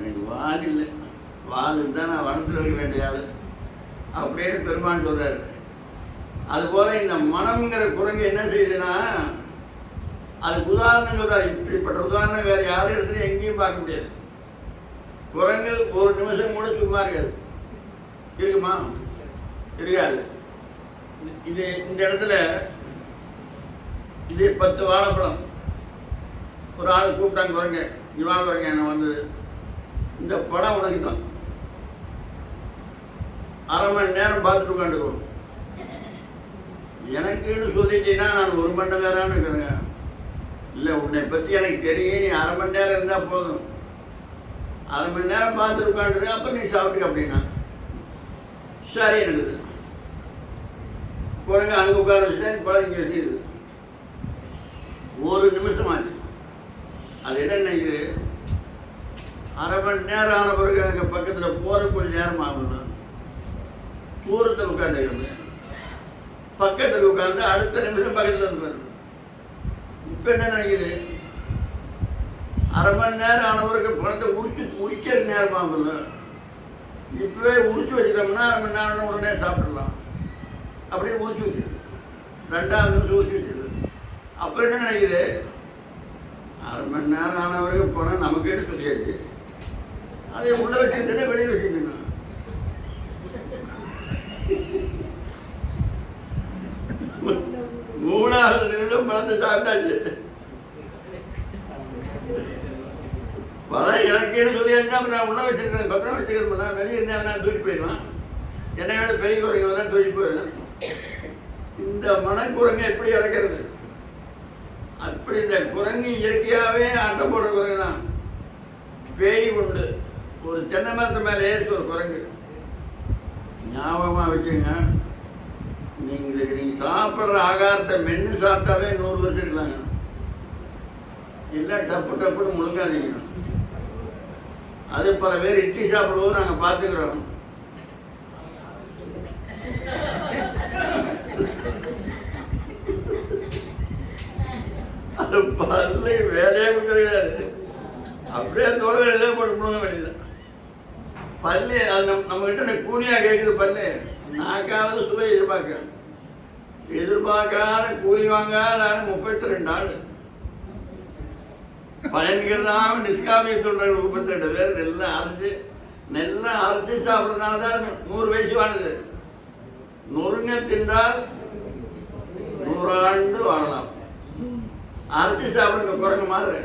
எனக்கு வால் இல்லை, வால் இருந்தால் நான் வனத்தில் இருக்க வேண்டிய ஆள் அப்படின்னு பெருமான் சொல்கிறார். அதுபோல் இந்த மனம்ங்கிற குரங்கு என்ன செய்யுதுன்னா, அதுக்கு உதாரணம் சொல்கிறார். இப்படிப்பட்ட உதாரணம் வேறு யாரும் இடத்துல எங்கேயும் பார்க்க முடியாது. குரங்கு ஒரு நிமிஷம் கூட சும்மா இருக்காது. இருக்குமா? இருக்காது. இது இந்த இடத்துல இதே 10 வாழைப்பழம் ஒரு ஆள் கூப்பிட்டாங்க, குரங்க இவா குரங்க நான் வந்து இந்த படம் உனக்கு தான், அரை மணி நேரம் பார்த்துட்டு உட்காந்துக்கணும். எனக்குன்னு சொல்லிட்டீங்கன்னா நான் 1 மணி நேரம்னு இருக்கிறேங்க. இல்லை, உன்னை பற்றி எனக்கு தெரியும், நீ அரை மணி நேரம் இருந்தால் போதும், அரை மணி நேரம் பார்த்துட்டு உட்காந்துருக்க, அப்போ நீ சாப்பிட்டுக்க அப்படின்னா சரி நடக்குது. குரங்கு அங்கே உட்கார வச்சுட்டேன், பழம் இங்கே வச்சுருது. 1 நிமிஷம் ஆச்சு. அது என்ன நினைக்குது, அரை மணி நேரம் ஆன பிறகு அங்கே பக்கத்தில் போகிற கொஞ்சம் நேரம் ஆகணும். தூரத்தில் உட்காந்துக்கிறது, பக்கத்தில் உட்காந்து அடுத்த நிமிஷம் பக்கத்தில் உட்காந்து. இப்போ என்ன நினைக்குது, அரை மணி நேரம் ஆன பிறகு பழத்தை உரிக்கிற நேரம் ஆகும்ல, இப்போவே உரிச்சு வச்சுட்டோம்னா அரை மணி நேரம் உடனே சாப்பிட்றலாம் அப்படின்னு உரிச்சு வச்சுருது. 2ஆவது நிமிஷம் உரிச்சு வச்சுருது. அப்புறம் என்ன நினைக்குது, அரை மணி நேரம் ஆன வரைக்கும் போனால் நமக்கேட்டு சொல்லியாச்சு, அதை உள்ள வச்சுருந்தே வெளியே வச்சுருந்தேன். 3ஆவது நிமிஷம் பழத்தை சாப்பிட்டாச்சு. பழம் எனக்கேன்னு சொல்லியாச்சுன்னா அப்புறம் நான் உள்ள வச்சுருக்கேன், பத்திரம் வச்சுக்கிறோம்னா வெளியே இருந்தால் நான் தூக்கி போயிடுவேன். என்னை விட பெரிய குரங்கு தான் தூக்கி போயிடுவேன். இந்த மனக்குரங்கை எப்படி இறக்கிறது? அப்படி இந்த குரங்கு இயற்கையாகவே ஆட்டம் போடுற குரங்கு தான். பேய் உண்டு. ஒரு தென்னை மரத்து மேலே ஏறிச்சு ஒரு குரங்கு. ஞாபகமாக வச்சுங்க, நீங்கள் சாப்பிட்ற ஆகாரத்தை மென்று சாப்பிட்டாவே 100 வருஷம் இருக்கலாங்க. இல்லை டப்பு டப்புன்னு முழுங்காதீங்க. அது பல பேர் இட்லி சாப்பிடுவோம் நாங்கள் பார்த்துக்கிறோம். அது பல்லு வேலையே கொடுக்குறது, அப்படியே தோல்வியிலே போட்டு முழுங்க வேண்டியது. பல்லு அது நம்மகிட்ட கூலியாக கேட்குது. பல்லு நாக்காவது சுவை எதிர்பார்க்காத கூலி வாங்காத 32 ஆள். பயன்கள் தான் நிஷ்காமிய தொண்டர்கள் 32 பேர் நெல்லை அரைச்சி சாப்பிட்றதுனால தான் 100 வயசு வாழுது. நொறுங்க தின்றால் 100 ஆண்டு வாழலாம். அரைச்சி சாப்பிடுங்க குரங்கு மாதிரி.